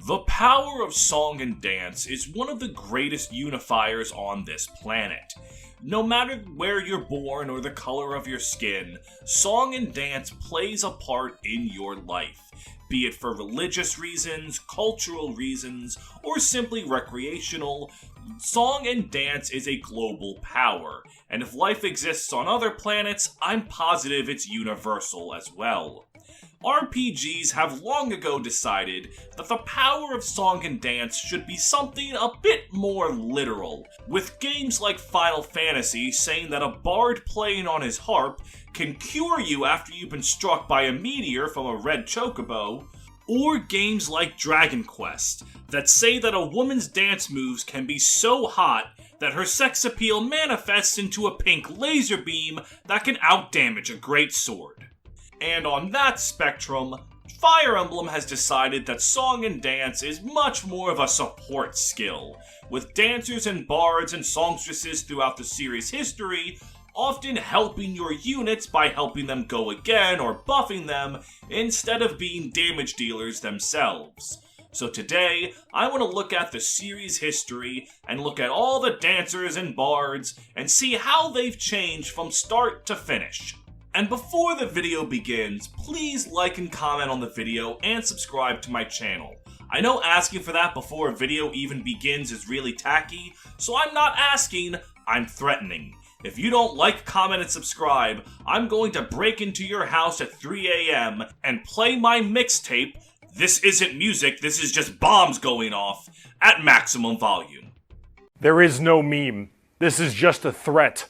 The power of song and dance is one of the greatest unifiers on this planet. No matter where you're born or the color of your skin, song and dance plays a part in your life. Be it for religious reasons, cultural reasons, or simply recreational, song and dance is a global power, and if life exists on other planets, I'm positive it's universal as well. RPGs have long ago decided that the power of song and dance should be something a bit more literal, with games like Final Fantasy saying that a bard playing on his harp can cure you after you've been struck by a meteor from a red chocobo, or games like Dragon Quest that say that a woman's dance moves can be so hot that her sex appeal manifests into a pink laser beam that can outdamage a greatsword. And on that spectrum, Fire Emblem has decided that song and dance is much more of a support skill, with dancers and bards and songstresses throughout the series' history often helping your units by helping them go again or buffing them instead of being damage dealers themselves. So today, I want to look at the series' history and look at all the dancers and bards and see how they've changed from start to finish. And before the video begins, please like and comment on the video and subscribe to my channel. I know asking for that before a video even begins is really tacky, so I'm not asking, I'm threatening. If you don't like, comment, and subscribe, I'm going to break into your house at 3 a.m. and play my mixtape, This Isn't Music, This Is Just Bombs Going Off, at maximum volume. There is no meme. This is just a threat.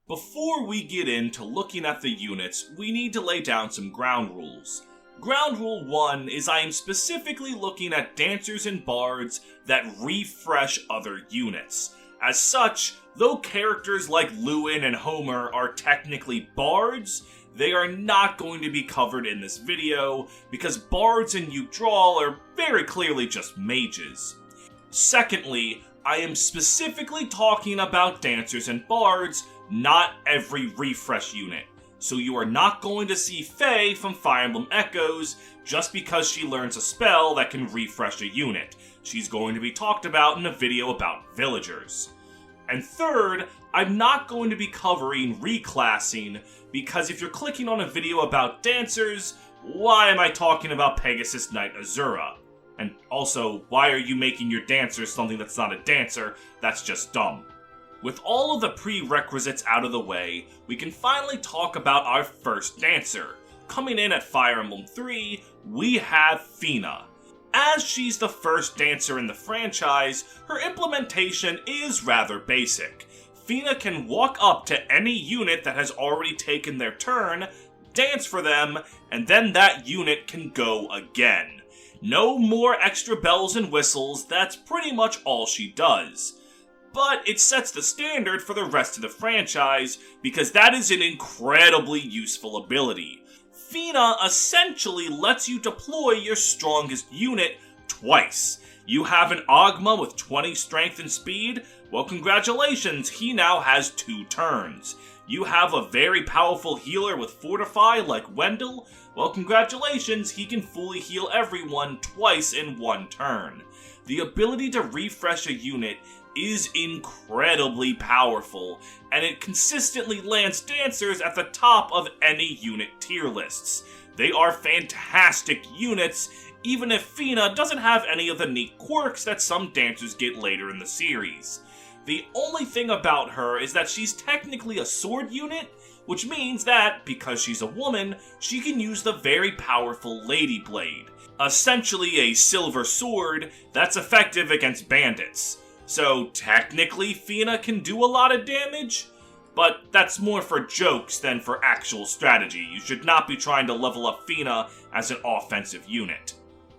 Before we get into looking at the units, we need to lay down some ground rules. Ground rule 1 is I am specifically looking at dancers and bards that refresh other units. As such, though characters like Lewin and Homer are technically bards, they are not going to be covered in this video because bards and Yggdrasil are very clearly just mages. Secondly, I am specifically talking about dancers and bards, not every refresh unit. So you are not going to see Faye from Fire Emblem Echoes just because she learns a spell that can refresh a unit. She's going to be talked about in a video about villagers. And third, I'm not going to be covering reclassing because if you're clicking on a video about dancers, why am I talking about Pegasus Knight Azura? And also, why are you making your dancer something that's not a dancer? That's just dumb. With all of the prerequisites out of the way, we can finally talk about our first dancer. Coming in at Fire Emblem 3, we have Fina. As she's the first dancer in the franchise, her implementation is rather basic. Fina can walk up to any unit that has already taken their turn, dance for them, and then that unit can go again. No more extra bells and whistles, that's pretty much all she does. But it sets the standard for the rest of the franchise, because that is an incredibly useful ability. Fina essentially lets you deploy your strongest unit twice. You have an Ogma with 20 strength and speed? Well, congratulations, he now has 2 turns. You have a very powerful healer with Fortify like Wendell? Well, congratulations, he can fully heal everyone twice in 1 turn. The ability to refresh a unit is incredibly powerful, and it consistently lands dancers at the top of any unit tier lists. They are fantastic units, even if Fina doesn't have any of the neat quirks that some dancers get later in the series. The only thing about her is that she's technically a sword unit, which means that, because she's a woman, she can use the very powerful Lady Blade, essentially a silver sword that's effective against bandits. So technically Fina can do a lot of damage, but that's more for jokes than for actual strategy. You should not be trying to level up Fina as an offensive unit.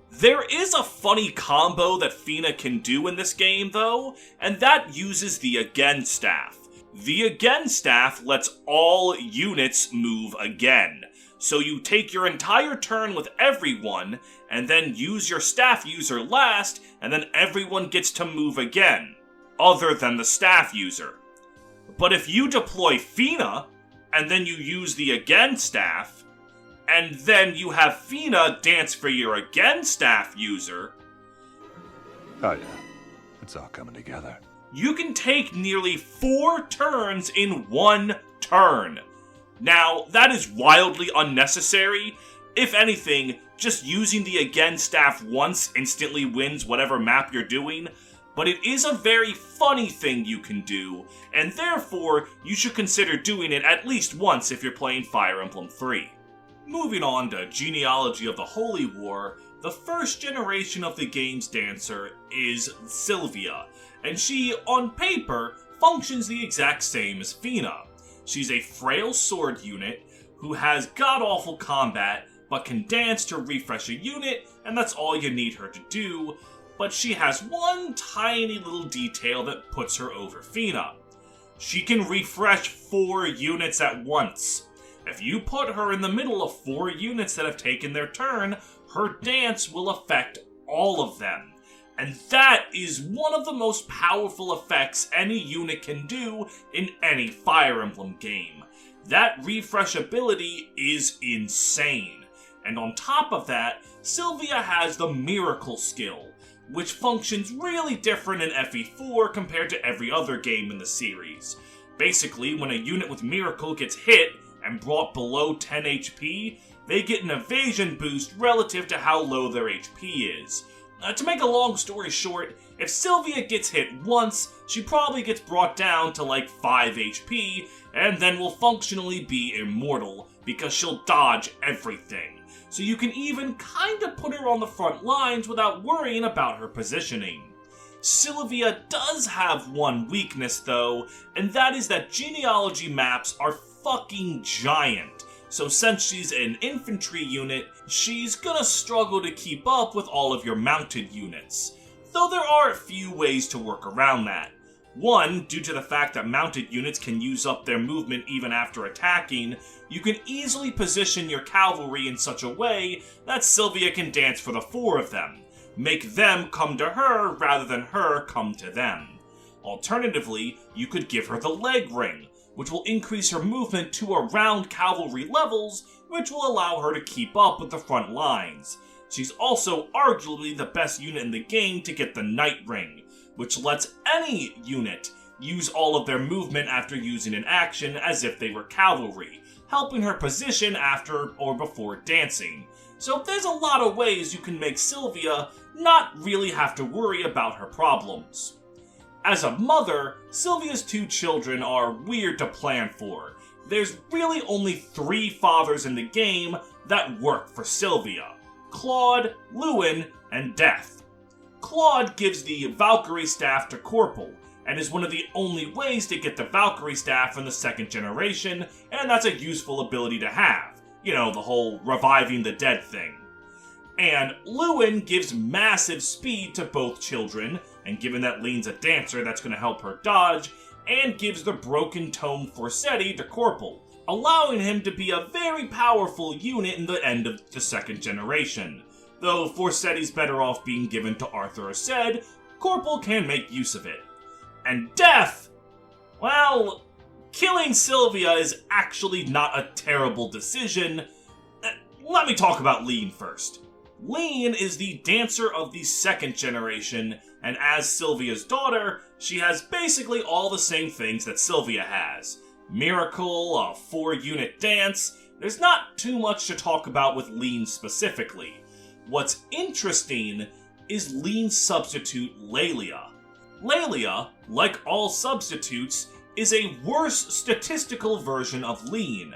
There is a funny combo that Fina can do in this game though, and that uses the Again Staff. The Again Staff lets all units move again. So you take your entire turn with everyone, and then use your staff user last, and then everyone gets to move again, other than the staff user. But if you deploy Fina, and then you use the Again Staff, And then you have Fina dance for your Again staff user. Oh yeah, it's all coming together. You can take nearly 4 turns in 1 turn. Now, that is wildly unnecessary. If anything, just using the Again staff once instantly wins whatever map you're doing, but it is a very funny thing you can do, and therefore you should consider doing it at least once if you're playing Fire Emblem 3. Moving on to Genealogy of the Holy War, the first generation of the game's dancer is Sylvia, and she, on paper, functions the exact same as Fina. She's a frail sword unit who has god-awful combat, but can dance to refresh a unit, and that's all you need her to do, but she has one tiny little detail that puts her over Fina. She can refresh 4 units at once. If you put her in the middle of 4 units that have taken their turn, her dance will affect all of them. And that is one of the most powerful effects any unit can do in any Fire Emblem game. That refresh ability is insane. And on top of that, Sylvia has the Miracle skill, which functions really different in FE4 compared to every other game in the series. Basically, when a unit with Miracle gets hit and brought below 10 HP, they get an evasion boost relative to how low their HP is. To make a long story short, if Sylvia gets hit once, she probably gets brought down to like 5 HP, and then will functionally be immortal, because she'll dodge everything. So you can even kinda put her on the front lines without worrying about her positioning. Sylvia does have one weakness though, and that is that genealogy maps are fucking giant. So since she's an infantry unit, she's gonna struggle to keep up with all of your mounted units. Though there are a few ways to work around that. One, due to the fact that mounted units can use up their movement even after attacking, you can easily position your cavalry in such a way that Sylvia can dance for the 4 of them. Make them come to her rather than her come to them. Alternatively, you could give her the leg ring, which will increase her movement to around cavalry levels, which will allow her to keep up with the front lines. She's also arguably the best unit in the game to get the Knight Ring, which lets any unit use all of their movement after using an action as if they were cavalry, helping her position after or before dancing. So there's a lot of ways you can make Sylvia not really have to worry about her problems. As a mother, Sylvia's 2 children are weird to plan for. There's really only 3 fathers in the game that work for Sylvia: Claude, Lewin, and Death. Claude gives the Valkyrie staff to Corporal, and is one of the only ways to get the Valkyrie staff in the 2nd generation, and that's a useful ability to have. You know, the whole reviving the dead thing. And Lewin gives massive speed to both children, and given that Lean's a dancer, that's going to help her dodge, and gives the Broken Tome Forsetti to Corporal, allowing him to be a very powerful unit in the end of the 2nd generation. Though Forsetti's better off being given to Arthur Aced, Corporal can make use of it. And Death, well, killing Sylvia is actually not a terrible decision. Let me talk about Lean first. Lean is the dancer of the 2nd generation, and as Sylvia's daughter, she has basically all the same things that Sylvia has. Miracle, a 4-unit dance. There's not too much to talk about with Lean specifically. What's interesting is Lean's substitute, Lelia. Lelia, like all substitutes, is a worse statistical version of Lean,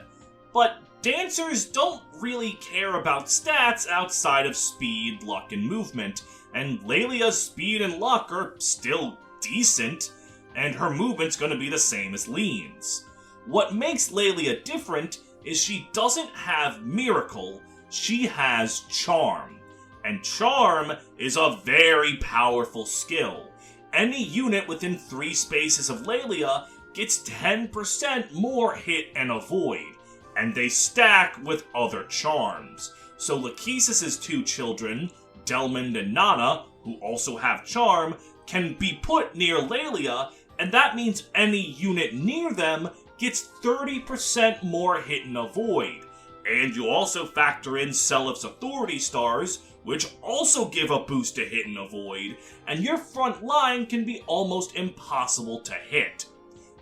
but dancers don't really care about stats outside of speed, luck, and movement, and Lelia's speed and luck are still decent, and her movement's gonna be the same as Lean's. What makes Lelia different is she doesn't have Miracle, she has Charm. And Charm is a very powerful skill. Any unit within 3 spaces of Lelia gets 10% more hit and avoid, and they stack with other charms. So Lachesis' 2 children, Delmond and Nana, who also have Charm, can be put near Lelia, and that means any unit near them gets 30% more hit and avoid. And you also factor in Selip's Authority Stars, which also give a boost to hit and avoid, and your front line can be almost impossible to hit.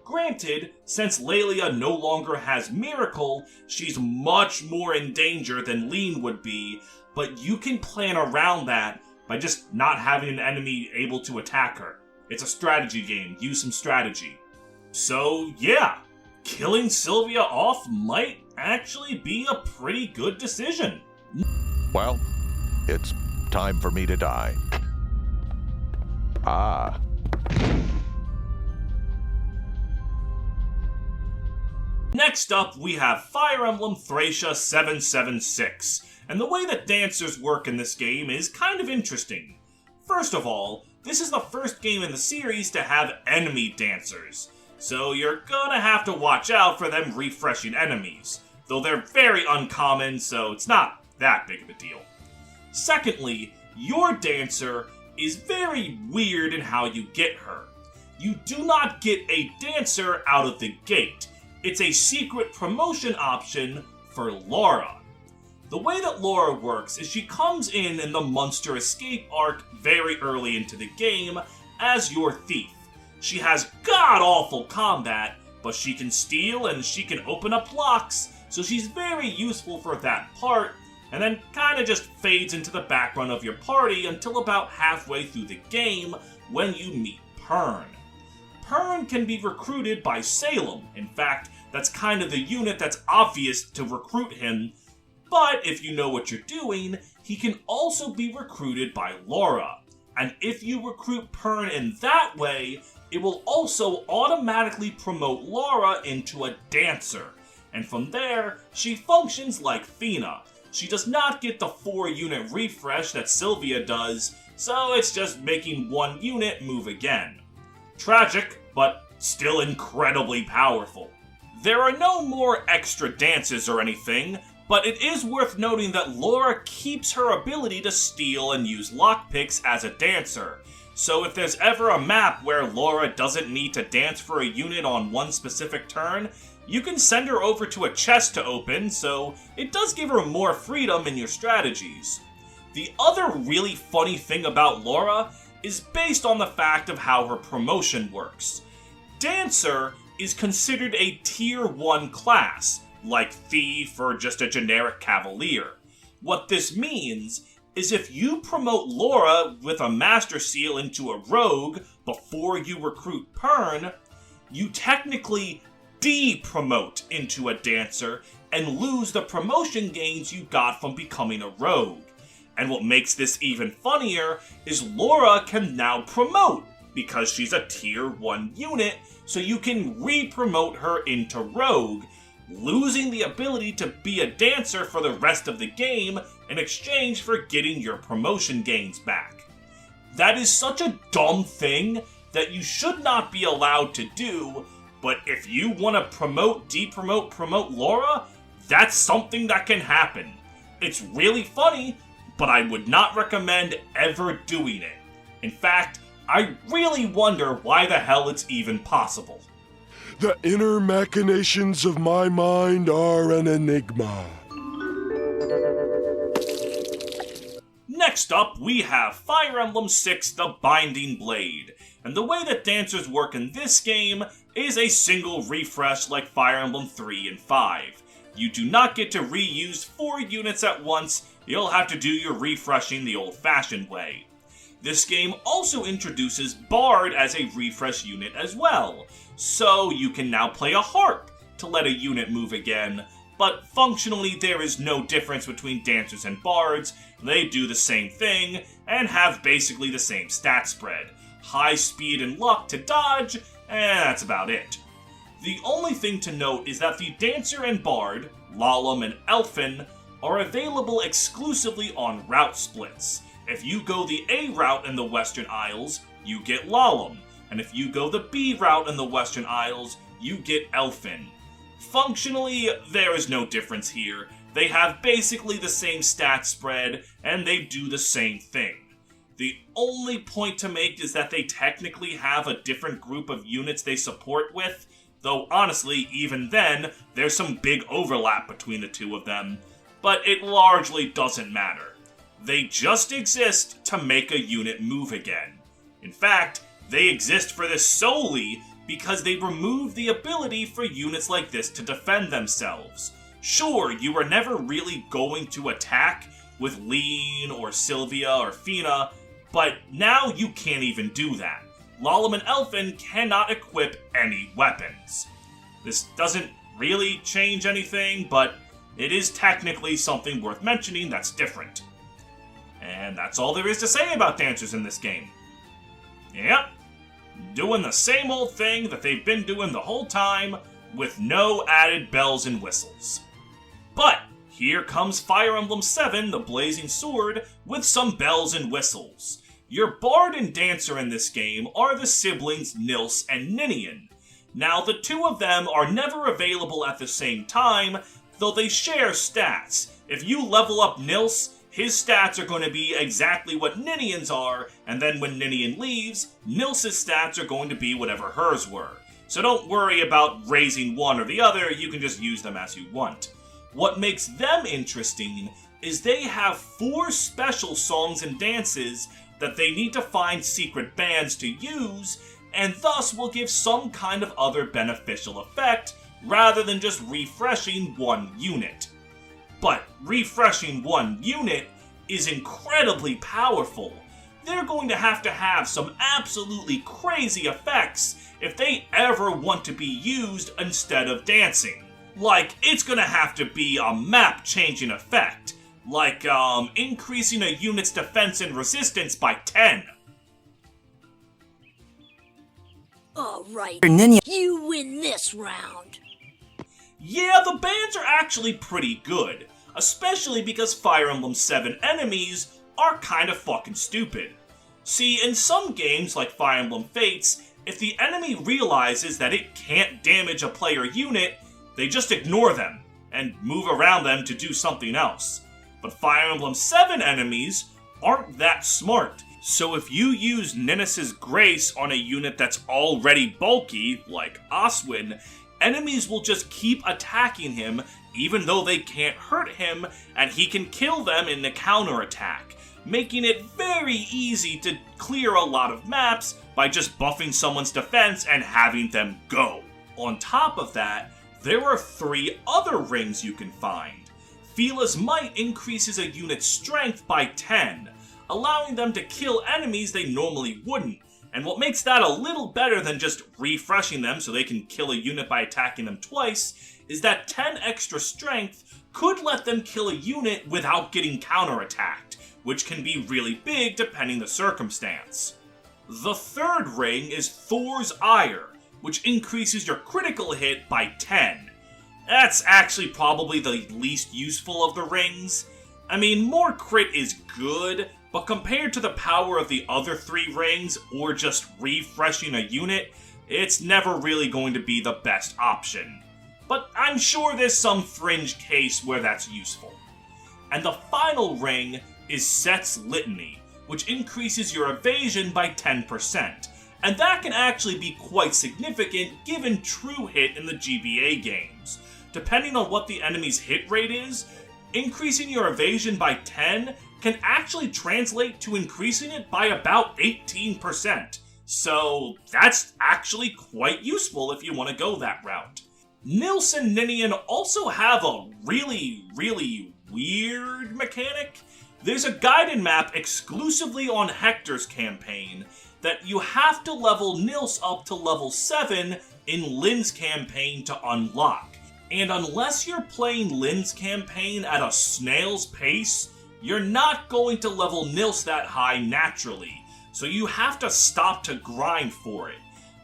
Granted, since Lelia no longer has Miracle, she's much more in danger than Lean would be, but you can plan around that by just not having an enemy able to attack her. It's a strategy game, use some strategy. So yeah, killing Sylvia off might actually be a pretty good decision. Well, it's time for me to die. Ah. Next up, we have Fire Emblem Thracia 776, and the way that dancers work in this game is kind of interesting. First of all, this is the first game in the series to have enemy dancers, so you're gonna have to watch out for them refreshing enemies, though they're very uncommon, so it's not that big of a deal. Secondly, your dancer is very weird in how you get her. You do not get a dancer out of the gate. It's a secret promotion option for Laura. The way that Laura works is she comes in the Monster Escape arc very early into the game as your thief. She has god-awful combat, but she can steal and she can open up locks, so she's very useful for that part, and then kinda just fades into the background of your party until about halfway through the game when you meet Pern. Pern can be recruited by Salem. In fact, that's kind of the unit that's obvious to recruit him, but if you know what you're doing, he can also be recruited by Laura. And if you recruit Pern in that way, it will also automatically promote Laura into a dancer. And from there, she functions like Fina. She does not get the 4-unit refresh that Sylvia does, so it's just making one unit move again. Tragic, but still incredibly powerful. There are no more extra dances or anything, but it is worth noting that Laura keeps her ability to steal and use lockpicks as a dancer. So if there's ever a map where Laura doesn't need to dance for a unit on one specific turn, you can send her over to a chest to open, so it does give her more freedom in your strategies. The other really funny thing about Laura is based on the fact of how her promotion works. Dancer is considered a tier 1 class, like Thief or just a generic Cavalier. What this means is if you promote Laura with a Master Seal into a Rogue before you recruit Pern, you technically de-promote into a Dancer and lose the promotion gains you got from becoming a Rogue. And what makes this even funnier is Laura can now promote, because she's a tier 1 unit, so you can re-promote her into Rogue, losing the ability to be a dancer for the rest of the game in exchange for getting your promotion gains back. That is such a dumb thing that you should not be allowed to do, but if you want to promote, de-promote, promote Laura, that's something that can happen. It's really funny, but I would not recommend ever doing it. In fact, I really wonder why the hell it's even possible. The inner machinations of my mind are an enigma. Next up, we have Fire Emblem 6 The Binding Blade. And the way that dancers work in this game is a single refresh like Fire Emblem 3 and 5. You do not get to reuse 4 units at once, you'll have to do your refreshing the old-fashioned way. This game also introduces Bard as a refresh unit as well, so you can now play a harp to let a unit move again, but functionally there is no difference between dancers and bards. They do the same thing and have basically the same stat spread. High speed and luck to dodge, and that's about it. The only thing to note is that the dancer and bard, Lalum and Elfin, are available exclusively on route splits. If you go the A route in the Western Isles, you get Lalum, and if you go the B route in the Western Isles, you get Elfin. Functionally, there is no difference here. They have basically the same stat spread, and they do the same thing. The only point to make is that they technically have a different group of units they support with, though honestly, even then, there's some big overlap between the two of them, but it largely doesn't matter. They just exist to make a unit move again. In fact, they exist for this solely because they remove the ability for units like this to defend themselves. Sure, you are never really going to attack with Lean or Sylvia or Fina, but now you can't even do that. Lalum and Elfin cannot equip any weapons. This doesn't really change anything, but it is technically something worth mentioning that's different. And that's all there is to say about dancers in this game. Yep, doing the same old thing that they've been doing the whole time, with no added bells and whistles. But here comes Fire Emblem 7, the Blazing Sword, with some bells and whistles. Your bard and dancer in this game are the siblings Nils and Ninian. Now, the two of them are never available at the same time, though they share stats. If you level up Nils, his stats are going to be exactly what Ninian's are, and then when Ninian leaves, Nils' stats are going to be whatever hers were. So don't worry about raising one or the other, you can just use them as you want. What makes them interesting is they have 4 special songs and dances that they need to find secret bands to use, and thus will give some kind of other beneficial effect, rather than just refreshing one unit. But refreshing one unit is incredibly powerful. They're going to have some absolutely crazy effects if they ever want to be used instead of dancing. Like, it's gonna have to be a map-changing effect. Like, increasing a unit's defense and resistance by 10. Alright, you win this round. Yeah, the bands are actually pretty good, especially because Fire Emblem 7 enemies are kinda fucking stupid. See, in some games like Fire Emblem Fates, if the enemy realizes that it can't damage a player unit, they just ignore them and move around them to do something else. But Fire Emblem 7 enemies aren't that smart, so if you use Ninus' Grace on a unit that's already bulky, like Oswin, enemies will just keep attacking him even though they can't hurt him, and he can kill them in the counterattack, making it very easy to clear a lot of maps by just buffing someone's defense and having them go. On top of that, there are 3 other rings you can find. Fila's Might increases a unit's strength by 10, allowing them to kill enemies they normally wouldn't, and what makes that a little better than just refreshing them so they can kill a unit by attacking them twice is that 10 extra strength could let them kill a unit without getting counterattacked, which can be really big depending the circumstance. The third ring is Thor's Ire, which increases your critical hit by 10. That's actually probably the least useful of the rings. I mean, more crit is good, but compared to the power of the other 3 rings, or just refreshing a unit, it's never really going to be the best option. But I'm sure there's some fringe case where that's useful. And the final ring is Set's Litany, which increases your evasion by 10%. And that can actually be quite significant given true hit in the GBA games. Depending on what the enemy's hit rate is, increasing your evasion by 10 can actually translate to increasing it by about 18%. So that's actually quite useful if you want to go that route. Nils and Ninian also have a really weird mechanic. There's a guided map exclusively on Hector's campaign that you have to level Nils up to level 7 in Lynn's campaign to unlock. And unless you're playing Lynn's campaign at a snail's pace, you're not going to level Nils that high naturally, so you have to stop to grind for it.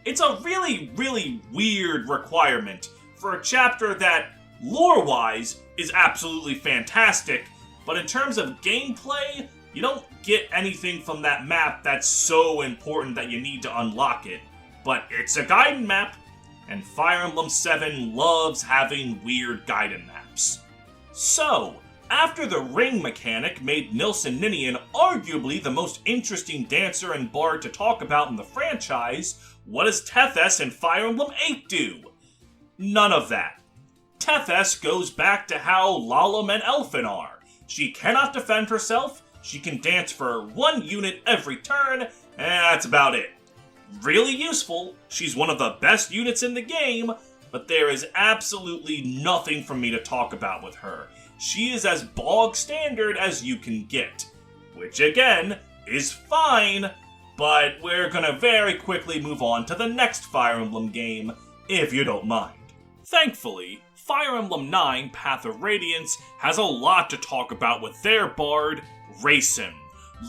It's a really weird requirement for a chapter that, lore-wise, is absolutely fantastic, but in terms of gameplay, you don't get anything from that map that's so important that you need to unlock it. But it's a guided map, and Fire Emblem 7 loves having weird guided maps. So, after the ring mechanic made Nils and Ninian arguably the most interesting dancer and bard to talk about in the franchise, what does Tethys and Fire Emblem 8 do? None of that. Tethys goes back to how Lalum and Elfin are. She cannot defend herself, she can dance for 1 unit every turn, and that's about it. Really useful, she's one of the best units in the game, but there is absolutely nothing for me to talk about with her. She is as bog standard as you can get. Which again, is fine, but we're gonna very quickly move on to the next Fire Emblem game, if you don't mind. Thankfully, Fire Emblem 9 Path of Radiance has a lot to talk about with their bard, Rayson.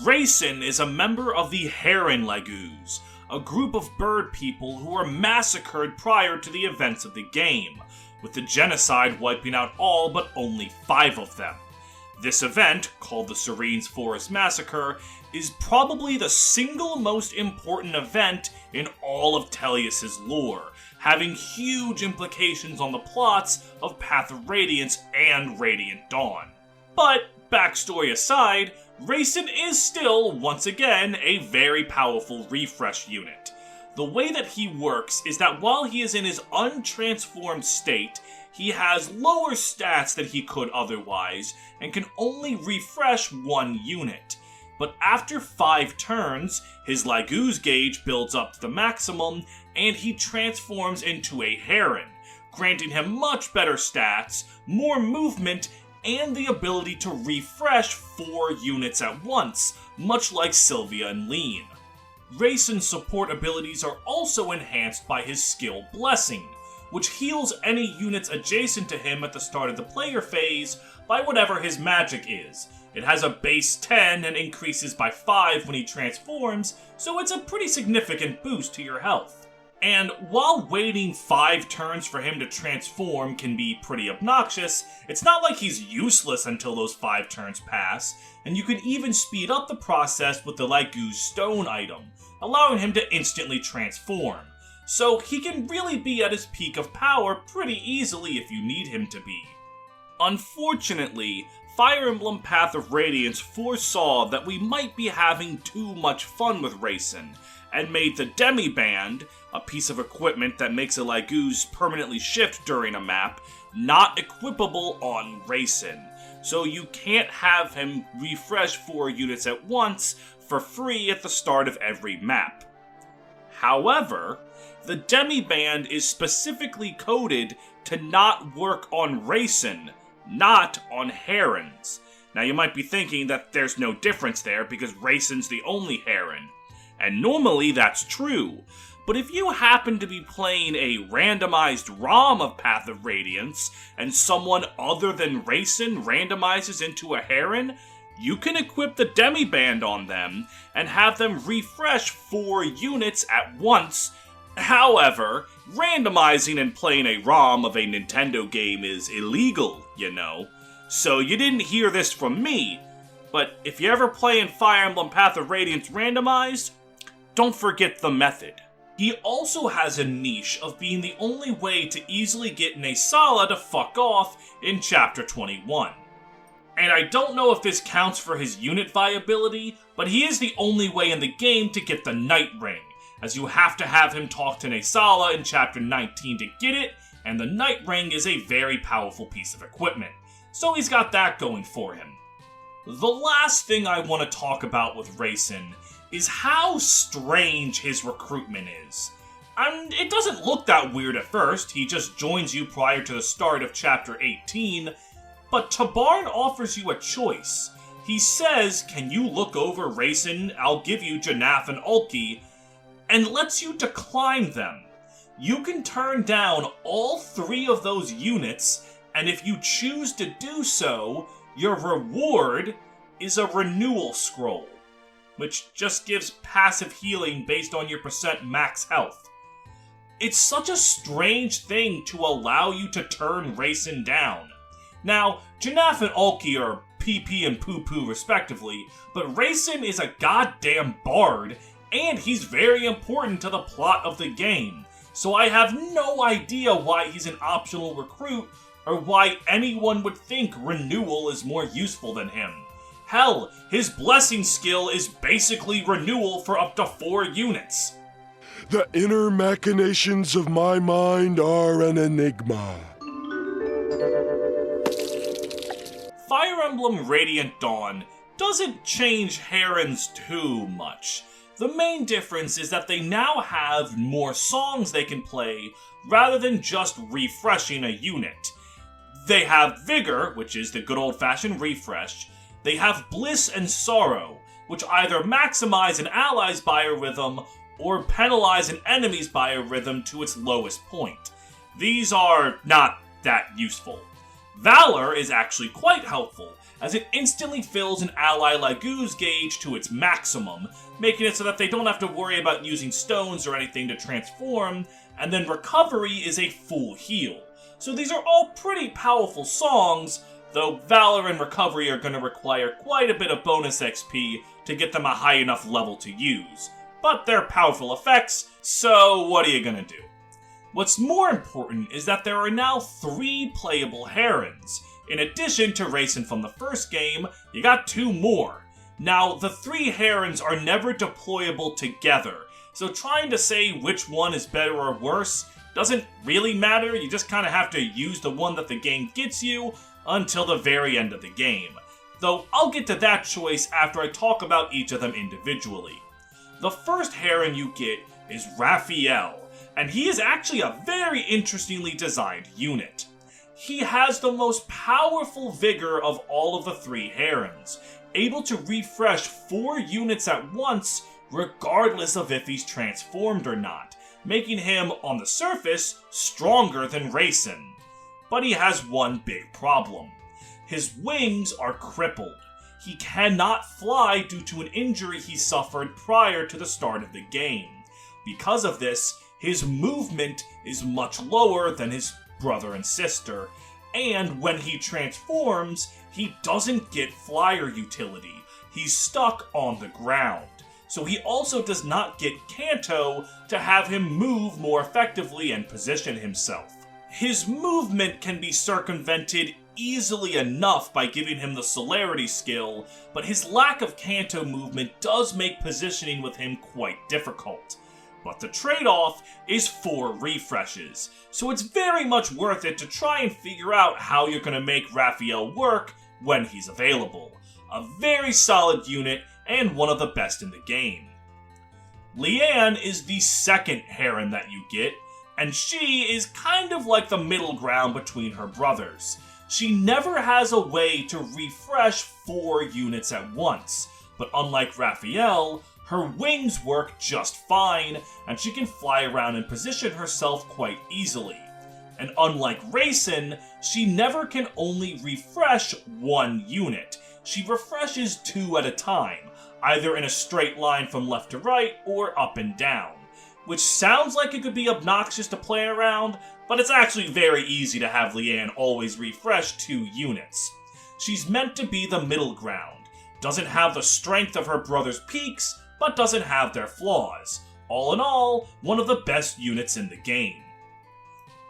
Rayson is a member of the Heron Lagoos, a group of bird people who were massacred prior to the events of the game, with the genocide wiping out all but only 5 of them. This event, called the Serene's Forest Massacre, is probably the single most important event in all of Tellius' lore, having huge implications on the plots of Path of Radiance and Radiant Dawn. But, backstory aside, Rayson is still, once again, a very powerful refresh unit. The way that he works is that while he is in his untransformed state, he has lower stats than he could otherwise, and can only refresh 1 unit. But after 5 turns, his Lagoo's gauge builds up to the maximum, and he transforms into a Heron, granting him much better stats, more movement, and the ability to refresh 4 units at once, much like Sylvia and Lean. Rayson's support abilities are also enhanced by his skill Blessing, which heals any units adjacent to him at the start of the player phase by whatever his magic is. It has a base 10 and increases by 5 when he transforms, so it's a pretty significant boost to your health. And while waiting 5 turns for him to transform can be pretty obnoxious, it's not like he's useless until those 5 turns pass, and you can even speed up the process with the Lagoo's Stone item, allowing him to instantly transform. So he can really be at his peak of power pretty easily if you need him to be. Unfortunately, Fire Emblem Path of Radiance foresaw that we might be having too much fun with Rayson, and made the Demi-Band, a piece of equipment that makes a Lagoo's permanently shift during a map, not equipable on Rayson. So you can't have him refresh 4 units at once for free at the start of every map. However, the Demi-Band is specifically coded to not work on Rayson, not on Herons. Now you might be thinking that there's no difference there because Rayson's the only Heron. And normally that's true, but if you happen to be playing a randomized ROM of Path of Radiance, and someone other than Rayson randomizes into a Heron, you can equip the Demi-Band on them, and have them refresh 4 units at once. However, randomizing and playing a ROM of a Nintendo game is illegal, you know. So you didn't hear this from me, but if you're ever playing Fire Emblem Path of Radiance randomized, don't forget the method. He also has a niche of being the only way to easily get Nesala to fuck off in Chapter 21. And I don't know if this counts for his unit viability, but he is the only way in the game to get the Night Ring, as you have to have him talk to Nesala in Chapter 19 to get it, and the Night Ring is a very powerful piece of equipment, so he's got that going for him. The last thing I want to talk about with Rayson is how strange his recruitment is. And it doesn't look that weird at first, he just joins you prior to the start of Chapter 18, but Tabarn offers you a choice. He says, can you look over Rayson, I'll give you Janaf and Ulki, and lets you decline them. You can turn down all 3 of those units, and if you choose to do so, your reward is a renewal scroll, which just gives passive healing based on your percent max health. It's such a strange thing to allow you to turn Rayson down. Now, Janaf and Ulki are PP and Poo-Poo respectively, but Rayson is a goddamn bard, and he's very important to the plot of the game, so I have no idea why he's an optional recruit, or why anyone would think renewal is more useful than him. Hell, his blessing skill is basically renewal for up to 4 units. The inner machinations of my mind are an enigma. Fire Emblem Radiant Dawn doesn't change Herons too much. The main difference is that they now have more songs they can play rather than just refreshing a unit. They have Vigor, which is the good old-fashioned refresh. They have Bliss and Sorrow, which either maximize an ally's biorhythm or penalize an enemy's biorhythm to its lowest point. These are not that useful. Valor is actually quite helpful, as it instantly fills an ally Lagu's gauge to its maximum, making it so that they don't have to worry about using stones or anything to transform, and then Recovery is a full heal. So these are all pretty powerful songs, though Valor and Recovery are going to require quite a bit of bonus XP to get them a high enough level to use. But they're powerful effects, so what are you going to do? What's more important is that there are now 3 playable Herons. In addition to Racing from the first game, you got 2 more. Now, the 3 Herons are never deployable together, so trying to say which one is better or worse doesn't really matter. You just kind of have to use the one that the game gets you until the very end of the game. Though I'll get to that choice after I talk about each of them individually. The first Heron you get is Raphael, and he is actually a very interestingly designed unit. He has the most powerful vigor of all of the 3 Herons, able to refresh 4 units at once regardless of if he's transformed or not, making him, on the surface, stronger than Racing. But he has one big problem. His wings are crippled. He cannot fly due to an injury he suffered prior to the start of the game. Because of this, his movement is much lower than his brother and sister, and when he transforms, he doesn't get flyer utility. He's stuck on the ground. So he also does not get Canto to have him move more effectively and position himself. His movement can be circumvented easily enough by giving him the Celerity skill, but his lack of Canto movement does make positioning with him quite difficult. But the trade-off is 4 refreshes, so it's very much worth it to try and figure out how you're going to make Raphael work when he's available. A very solid unit, and one of the best in the game. Leanne is the second Heron that you get, and she is kind of like the middle ground between her brothers. She never has a way to refresh 4 units at once, but unlike Raphael, her wings work just fine, and she can fly around and position herself quite easily. And unlike Racing, she never can only refresh 1 unit. She refreshes 2 at a time, either in a straight line from left to right or up and down. Which sounds like it could be obnoxious to play around, but it's actually very easy to have Leanne always refresh 2 units. She's meant to be the middle ground, doesn't have the strength of her brother's peaks, but doesn't have their flaws. All in all, one of the best units in the game.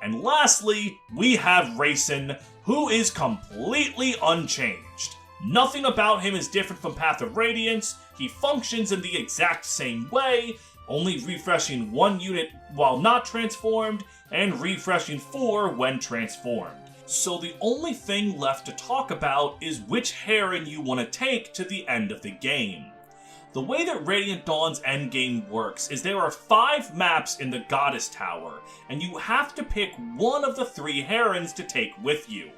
And lastly, we have Racing, who is completely unchanged. Nothing about him is different from Path of Radiance. He functions in the exact same way, only refreshing 1 unit while not transformed, and refreshing 4 when transformed. So the only thing left to talk about is which Heron you want to take to the end of the game. The way that Radiant Dawn's endgame works is there are 5 maps in the Goddess Tower, and you have to pick one of the 3 Herons to take with you.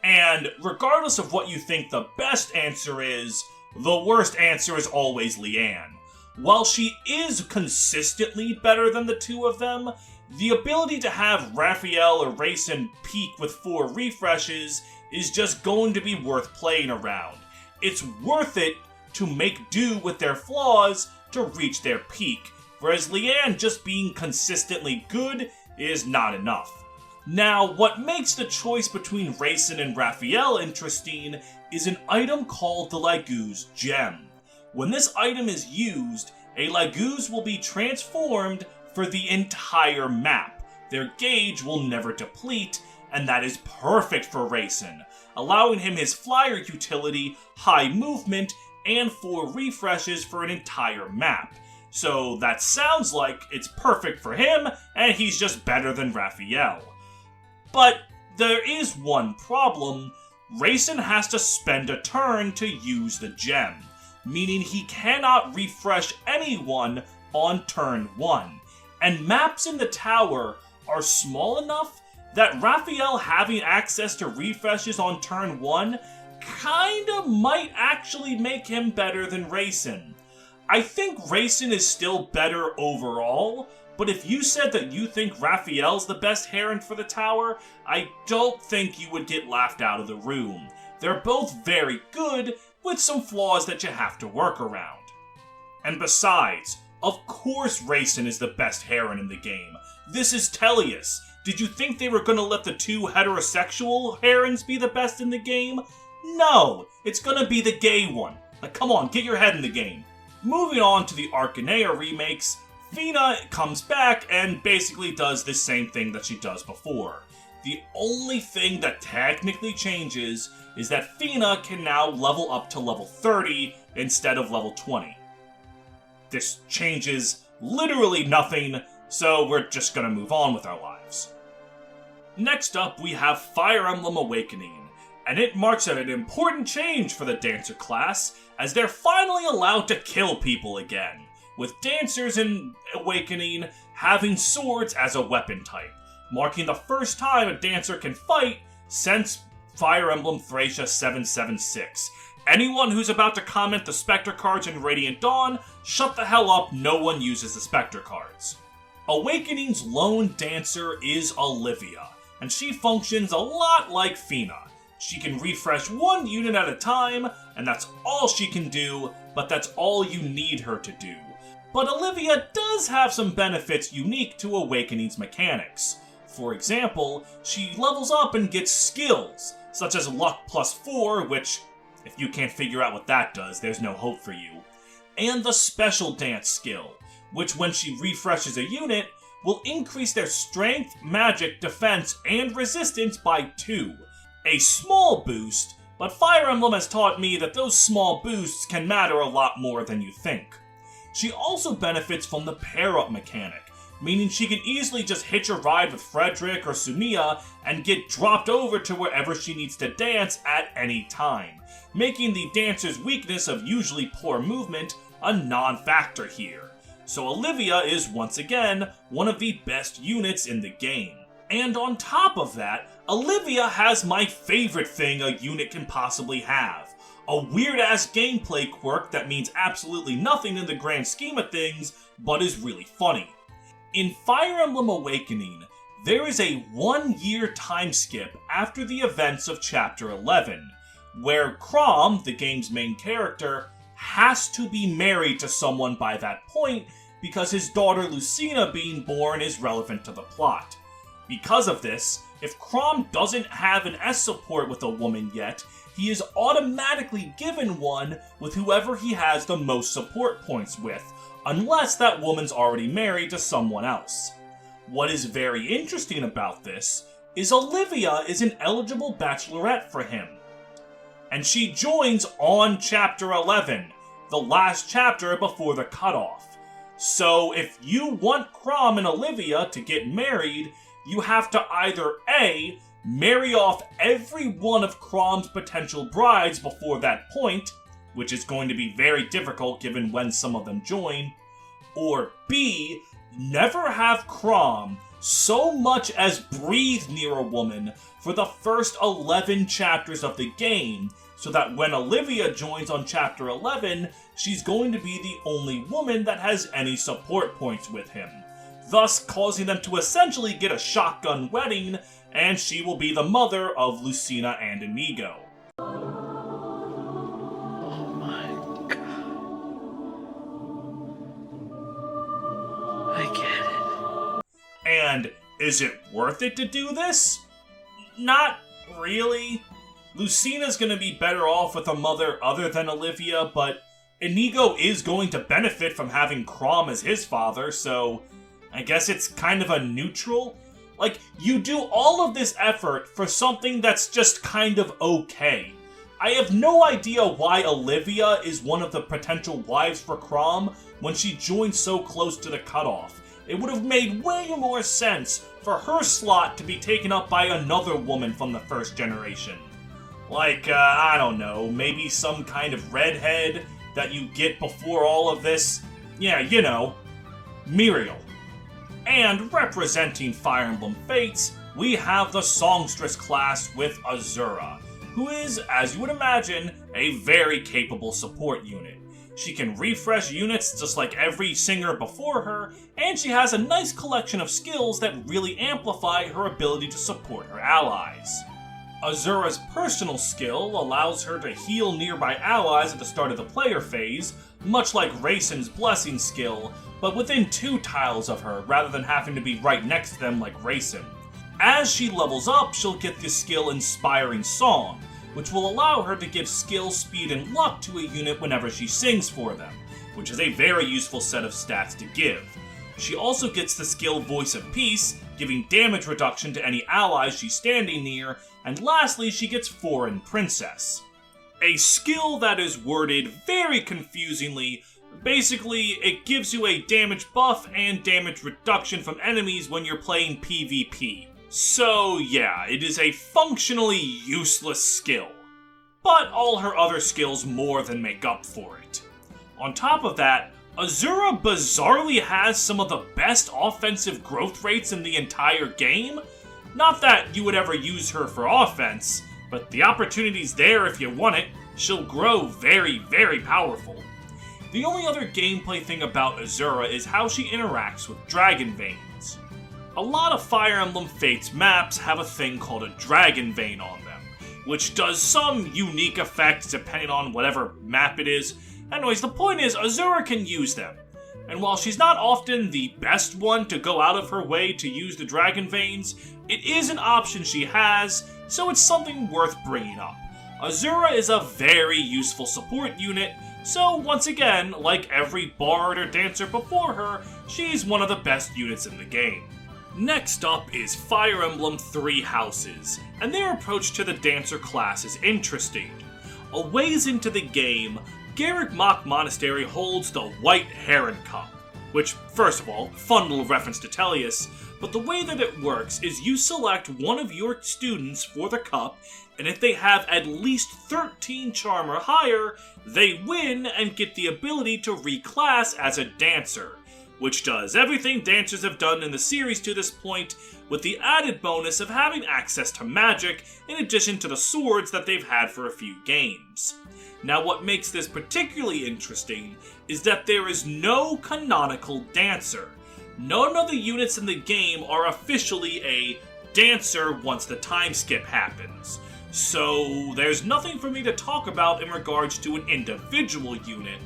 And regardless of what you think the best answer is, the worst answer is always Leanne. While she is consistently better than the 2 of them, the ability to have Raphael or Racing peak with 4 refreshes is just going to be worth playing around. It's worth it to make do with their flaws to reach their peak, whereas Leanne just being consistently good is not enough. Now, what makes the choice between Racing and Raphael interesting is an item called the Lagu's Gem. When this item is used, a Lagu's will be transformed for the entire map. Their gauge will never deplete, and that is perfect for Racing, allowing him his flyer utility, high movement, and 4 refreshes for an entire map. So that sounds like it's perfect for him, and he's just better than Raphael. But there is one problem. Rayson has to spend a turn to use the gem, meaning he cannot refresh anyone on turn 1. And maps in the tower are small enough that Raphael having access to refreshes on turn 1 kinda might actually make him better than Rayson. I think Rayson is still better overall, but if you said that you think Raphael's the best Heron for the tower, I don't think you would get laughed out of the room. They're both very good, with some flaws that you have to work around. And besides, of course Rayson is the best Heron in the game. This is Tellius. Did you think they were gonna let the two heterosexual Herons be the best in the game? No, it's gonna be the gay one. Like, come on, get your head in the game. Moving on to the Archanea remakes, Fina comes back and basically does the same thing that she does before. The only thing that technically changes is that Fina can now level up to level 30 instead of level 20. This changes literally nothing, so we're just gonna move on with our lives. Next up, we have Fire Emblem Awakening, and it marks an important change for the Dancer class, as they're finally allowed to kill people again, with Dancers in Awakening having swords as a weapon type, marking the first time a Dancer can fight since Fire Emblem Thracia 776. Anyone who's about to comment the Spectre cards in Radiant Dawn, shut the hell up, no one uses the Spectre cards. Awakening's lone Dancer is Olivia, and she functions a lot like Fina. She can refresh one unit at a time, and that's all she can do, but that's all you need her to do. But Olivia does have some benefits unique to Awakening's mechanics. For example, she levels up and gets skills, such as Luck +4, which, if you can't figure out what that does, there's no hope for you, and the Special Dance skill, which when she refreshes a unit, will increase their strength, magic, defense, and resistance by 2. A small boost, but Fire Emblem has taught me that those small boosts can matter a lot more than you think. She also benefits from the pair-up mechanic, meaning she can easily just hitch a ride with Frederick or Sumiya and get dropped over to wherever she needs to dance at any time, making the dancer's weakness of usually poor movement a non-factor here. So Olivia is once again one of the best units in the game. And on top of that, Olivia has my favorite thing a unit can possibly have. A weird-ass gameplay quirk that means absolutely nothing in the grand scheme of things, but is really funny. In Fire Emblem Awakening, there is a 1-year time skip after the events of Chapter 11, where Chrom, the game's main character, has to be married to someone by that point because his daughter Lucina being born is relevant to the plot. Because of this, if Chrom doesn't have an S support with a woman yet, he is automatically given one with whoever he has the most support points with, unless that woman's already married to someone else. What is very interesting about this is Olivia is an eligible bachelorette for him, and she joins on Chapter 11, the last chapter before the cutoff. So if you want Chrom and Olivia to get married, you have to either A, marry off every one of Chrom's potential brides before that point, which is going to be very difficult given when some of them join, or B, never have Chrom so much as breathe near a woman for the first 11 chapters of the game, so that when Olivia joins on Chapter 11, she's going to be the only woman that has any support points with him, thus causing them to essentially get a shotgun wedding, and she will be the mother of Lucina and Inigo. Oh my god. I get it. And is it worth it to do this? Not really. Lucina's gonna be better off with a mother other than Olivia, but Inigo is going to benefit from having Chrom as his father, so I guess it's kind of a neutral. Like, you do all of this effort for something that's just kind of okay. I have no idea why Olivia is one of the potential wives for Chrom when she joined so close to the cutoff. It would have made way more sense for her slot to be taken up by another woman from the first generation. Like, I don't know, maybe some kind of redhead that you get before all of this. Yeah, you know, Muriel. And representing Fire Emblem Fates, we have the Songstress class with Azura, who is, as you would imagine, a very capable support unit. She can refresh units just like every singer before her, and she has a nice collection of skills that really amplify her ability to support her allies. Azura's personal skill allows her to heal nearby allies at the start of the player phase, much like Raisin's blessing skill, but within 2 tiles of her rather than having to be right next to them like Raisin. As she levels up, she'll get the skill Inspiring Song, which will allow her to give skill, speed, and luck to a unit whenever she sings for them, which is a very useful set of stats to give. She also gets the skill Voice of Peace, giving damage reduction to any allies she's standing near, and lastly she gets Foreign Princess. A skill that is worded very confusingly. Basically, it gives you a damage buff and damage reduction from enemies when you're playing PvP. So yeah, it is a functionally useless skill, but all her other skills more than make up for it. On top of that, Azura bizarrely has some of the best offensive growth rates in the entire game. Not that you would ever use her for offense, but the opportunity's there if you want it. She'll grow very, very powerful. The only other gameplay thing about Azura is how she interacts with Dragon Veins. A lot of Fire Emblem Fates maps have a thing called a Dragon Vein on them, which does some unique effects depending on whatever map it is. Anyways, the point is, Azura can use them. And while she's not often the best one to go out of her way to use the Dragon Veins, it is an option she has, so it's something worth bringing up. Azura is a very useful support unit, so once again, like every bard or dancer before her, she's one of the best units in the game. Next up is Fire Emblem Three Houses, and their approach to the dancer class is interesting. A ways into the game, Garrick Mach Monastery holds the White Heron Cup, which, first of all, fun little reference to Tellius, but the way that it works is you select one of your students for the cup, and if they have at least 13 charm or higher, they win and get the ability to reclass as a dancer, which does everything dancers have done in the series to this point, with the added bonus of having access to magic in addition to the swords that they've had for a few games. Now what makes this particularly interesting is that there is no canonical dancer. None of the units in the game are officially a dancer once the time skip happens. So there's nothing for me to talk about in regards to an individual unit,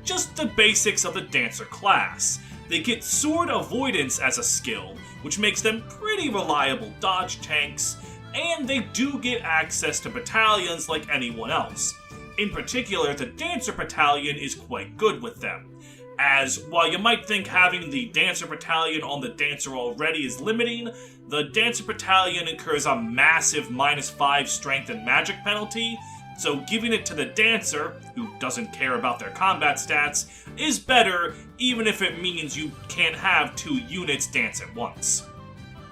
just the basics of the dancer class. They get sword avoidance as a skill, which makes them pretty reliable dodge tanks, and they do get access to battalions like anyone else. In particular, the Dancer Battalion is quite good with them, as while you might think having the Dancer Battalion on the Dancer already is limiting, the Dancer Battalion incurs a massive -5 strength and magic penalty, so giving it to the Dancer, who doesn't care about their combat stats, is better even if it means you can't have 2 units dance at once.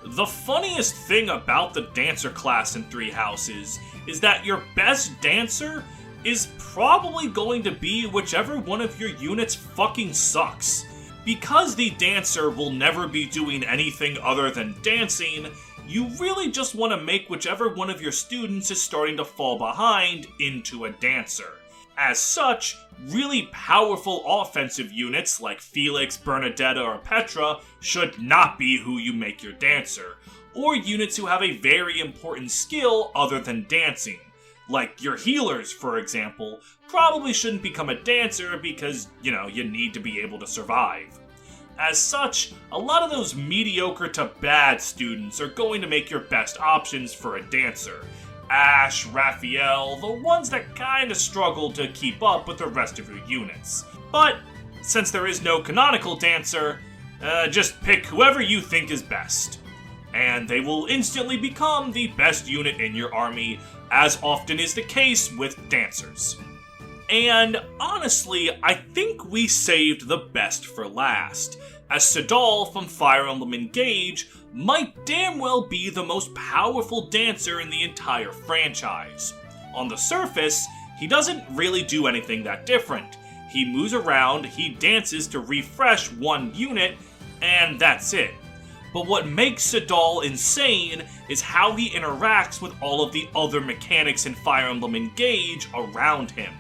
The funniest thing about the Dancer class in Three Houses is that your best Dancer is probably going to be whichever one of your units fucking sucks. Because the Dancer will never be doing anything other than dancing, you really just want to make whichever one of your students is starting to fall behind into a Dancer. As such, really powerful offensive units like Felix, Bernadetta, or Petra should not be who you make your Dancer, or units who have a very important skill other than dancing. Like your healers, for example, probably shouldn't become a dancer because, you need to be able to survive. As such, a lot of those mediocre to bad students are going to make your best options for a dancer. Ash, Raphael, the ones that kinda struggle to keep up with the rest of your units. But, since there is no canonical dancer, just pick whoever you think is best. And they will instantly become the best unit in your army, as often is the case with dancers. And honestly, I think we saved the best for last, as Sadal from Fire Emblem Engage might damn well be the most powerful dancer in the entire franchise. On the surface, he doesn't really do anything that different. He moves around, he dances to refresh one unit, and that's it. But what makes Sadal insane is how he interacts with all of the other mechanics in Fire Emblem Engage around him.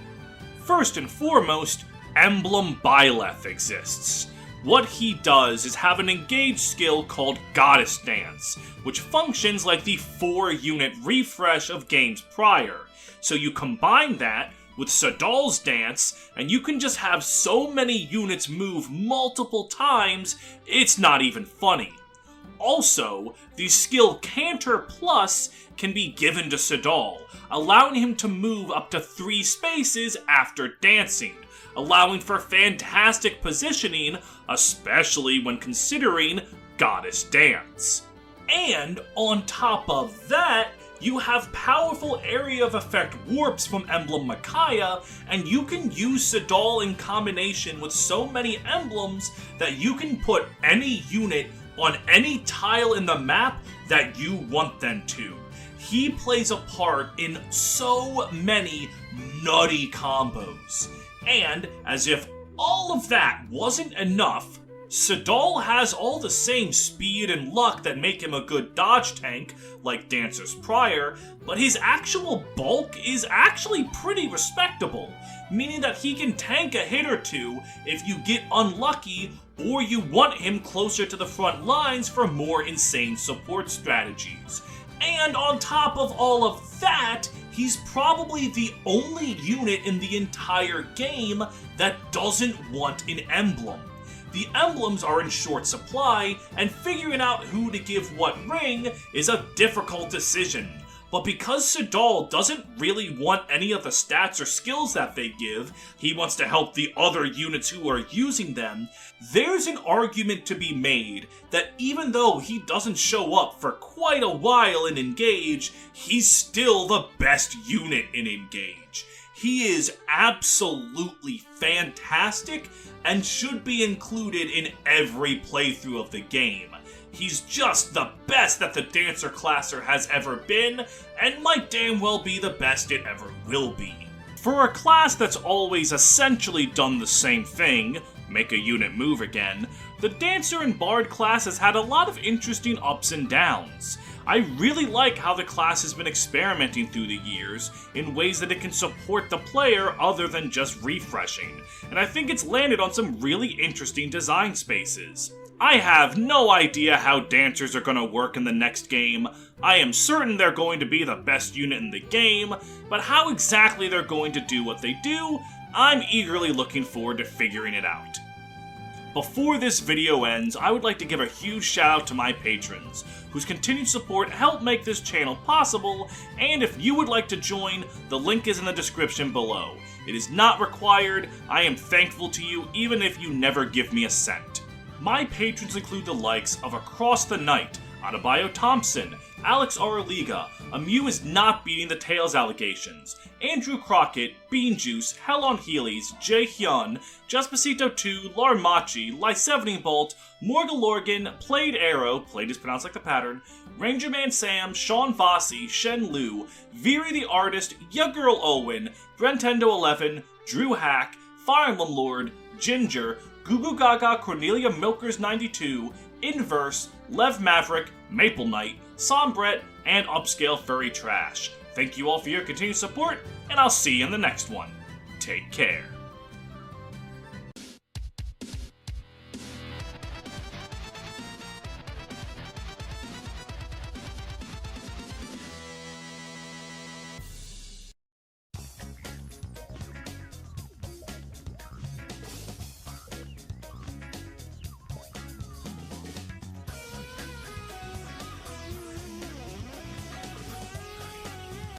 First and foremost, Emblem Byleth exists. What he does is have an engaged skill called Goddess Dance, which functions like the 4-unit refresh of games prior. So you combine that with Sadal's dance, and you can just have so many units move multiple times, it's not even funny. Also, the skill Canter Plus can be given to Sadal, allowing him to move up to 3 spaces after dancing, allowing for fantastic positioning, especially when considering Goddess Dance. And on top of that, you have powerful area of effect warps from Emblem Micaiah, and you can use Sadal in combination with so many emblems that you can put any unit on any tile in the map that you want them to. He plays a part in so many nutty combos. And, as if all of that wasn't enough, Sadal has all the same speed and luck that make him a good dodge tank, like dancers prior, but his actual bulk is actually pretty respectable, meaning that he can tank a hit or two if you get unlucky or you want him closer to the front lines for more insane support strategies. And on top of all of that, he's probably the only unit in the entire game that doesn't want an emblem. The emblems are in short supply, and figuring out who to give what ring is a difficult decision. But because Sadal doesn't really want any of the stats or skills that they give, he wants to help the other units who are using them, there's an argument to be made that even though he doesn't show up for quite a while in Engage, he's still the best unit in Engage. He is absolutely fantastic and should be included in every playthrough of the game. He's just the best that the Dancer Classer has ever been, and might damn well be the best it ever will be. For a class that's always essentially done the same thing, make a unit move again, the Dancer and Bard class has had a lot of interesting ups and downs. I really like how the class has been experimenting through the years in ways that it can support the player other than just refreshing, and I think it's landed on some really interesting design spaces. I have no idea how dancers are going to work in the next game. I am certain they're going to be the best unit in the game, but how exactly they're going to do what they do, I'm eagerly looking forward to figuring it out. Before this video ends, I would like to give a huge shout out to my patrons, whose continued support help make this channel possible, and if you would like to join, the link is in the description below. It is not required, I am thankful to you even if you never give me a cent. My patrons include the likes of Across the Night, Adebayo Thompson, Alex Araliga, Amu is not beating the Tails allegations, Andrew Crockett, Bean Juice, Hell on Heelys, Jae Hyun, Jespacito 2, Larmachi, Lysevening Bolt, Morgalorgan, Played Arrow, Played is pronounced like the pattern, Ranger Man Sam, Sean Vossi, Shen Lu, Viri the Artist, Ya Girl Owen, Brentendo 11, Drew Hack, Fire Emblem Lord, Ginger, Gugu Gaga, Cornelia Milkers 92, Inverse, Lev Maverick, Maple Knight, Sombret, and Upscale Furry Trash. Thank you all for your continued support, and I'll see you in the next one. Take care.